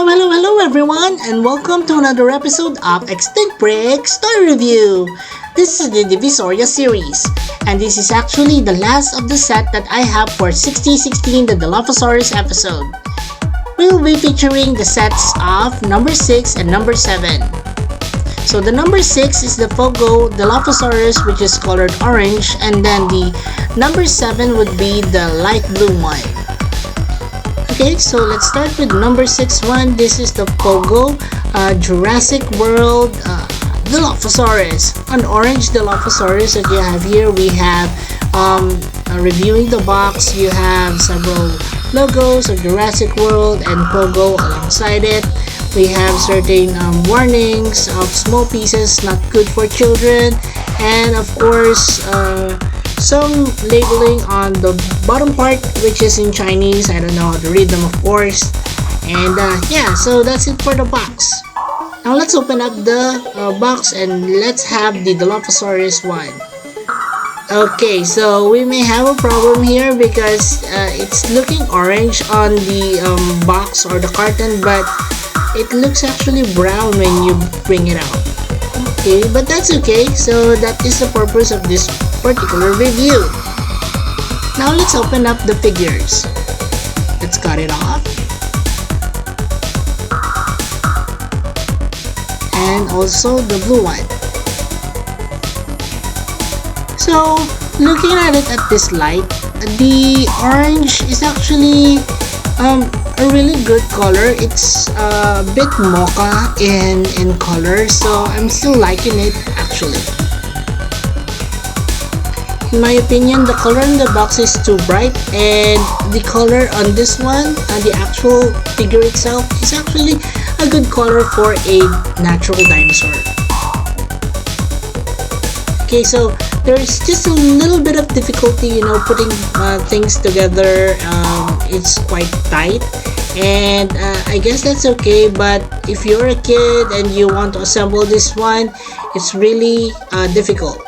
Hello everyone, and welcome to another episode of Extinct Break Story Review. This is the Divisoria series, and this is actually the last of the set that I have for 6016, the Dilophosaurus episode. We will be featuring the sets of number 6 and number 7. So the number 6 is the Fogo Dilophosaurus, which is colored orange, and then the number 7 would be the light blue one. Okay, so let's start with number 6 one. This is the Fogo Jurassic World Dilophosaurus. An orange Dilophosaurus that you have here. We have reviewing the box. You have several logos of Jurassic World and Fogo alongside it. We have certain warnings of small pieces not good for children, and of course some labeling on the bottom part, which is in Chinese. I don't know how to read them, of course. And yeah, so that's it for the box. Now let's open up the box and let's have the Dilophosaurus one. Okay, so we may have a problem here because it's looking orange on the box or the carton, but it looks actually brown when you bring it out. Okay, but that's okay. So that is the purpose of this particular review. Now let's open up the figures. Let's cut it off. And also the blue one. So looking at it at this light, the orange is actually a really good color. It's a bit mocha in color, so I'm still liking it actually. In my opinion, the color in the box is too bright, and the color on this one, the actual figure itself, is actually a good color for a natural dinosaur. Okay, so there's just a little bit of difficulty, putting things together. It's quite tight, and I guess that's okay. But if you're a kid and you want to assemble this one, it's really difficult.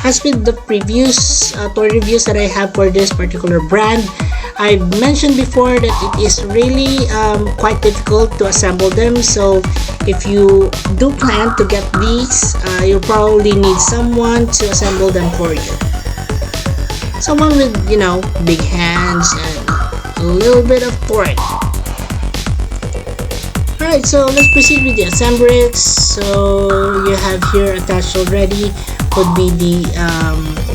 As with the previous toy reviews that I have for this particular brand, I've mentioned before that it is really quite difficult to assemble them. So if you do plan to get these, you'll probably need someone to assemble them for you. Someone with, big hands and a little bit of torque. Alright, so let's proceed with the assemblies. So you have here attached already would be the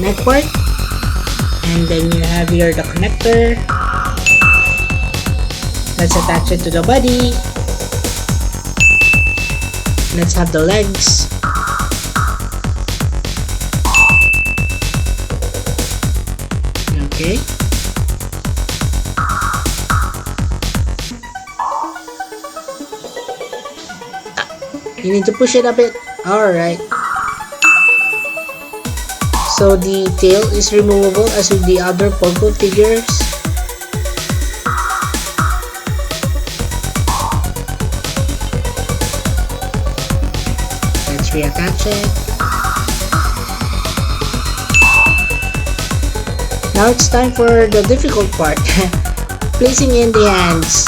neck part, and then you have here the connector. Let's attach it to the body. Let's have the legs. Okay. You need to push it a bit. Alright. So the tail is removable as with the other Fogo figures. Let's reattach it. Now it's time for the difficult part, placing in the hands.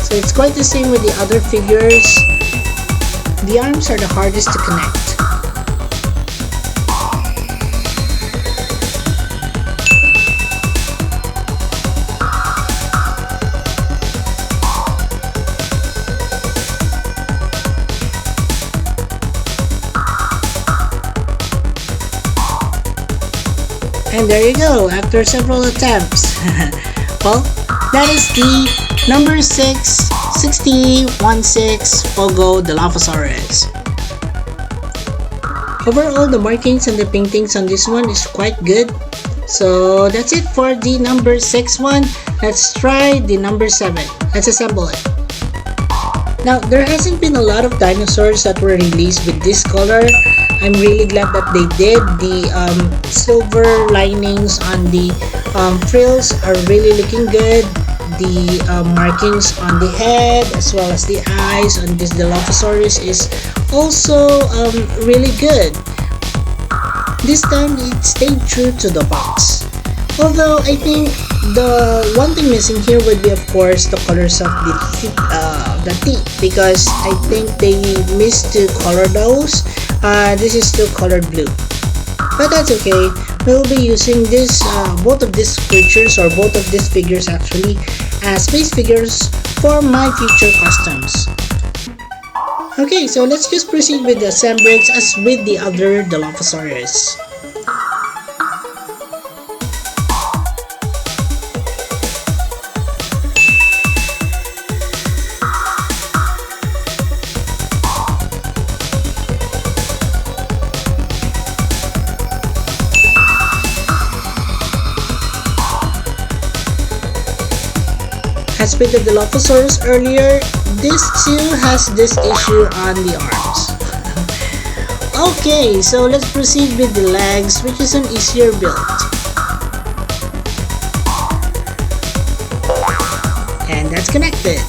So it's quite the same with the other figures. The arms are the hardest to connect. And there you go, after several attempts. Well, that is the number 616 Fogo Dilophosaurus. Overall, the markings and the paintings on this one is quite good. So that's it for the number 6 one. Let's try the number 7. Let's assemble it. Now, there hasn't been a lot of dinosaurs that were released with this color. I'm really glad that they did. The silver linings on the frills are really looking good. The markings on the head as well as the eyes on this Dilophosaurus is also really good. This time it stayed true to the box. Although I think the one thing missing here would be of course the colors of the teeth, because I think they missed to color those. This is still colored blue, but that's okay. We'll be using this both of these creatures, or both of these figures actually, as base figures for my future customs. Okay, so let's just proceed with the assemblage as with the other Dilophosaurus. As with the Dilophosaurus earlier, this too has this issue on the arms. Okay, so let's proceed with the legs, which is an easier build. And that's connected.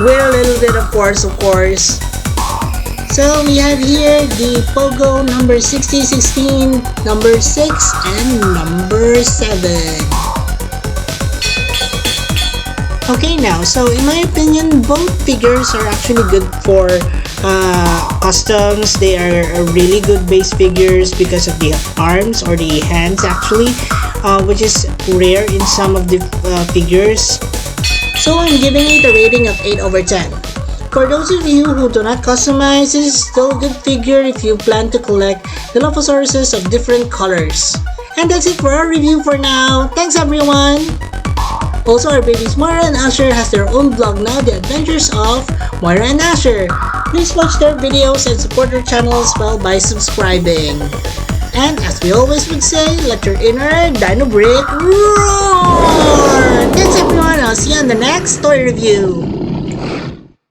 With a little bit of force, of course. So we have here the Pogo number 6016, number 6, and number 7. Okay, now, so in my opinion, both figures are actually good for customs. They are really good base figures because of the arms, or the hands actually, which is rare in some of the figures. So I'm giving it a rating of 8 over 10. For those of you who do not customize, this is still a good figure if you plan to collect Dilophosauruses of different colors. And that's it for our review for now. Thanks everyone! Also, our babies Moira and Asher has their own vlog now, The Adventures of Moira and Asher. Please watch their videos and support their channel as well by subscribing. And as we always would say, let your inner dino break roar! Thanks everyone, I'll see you on the next story review.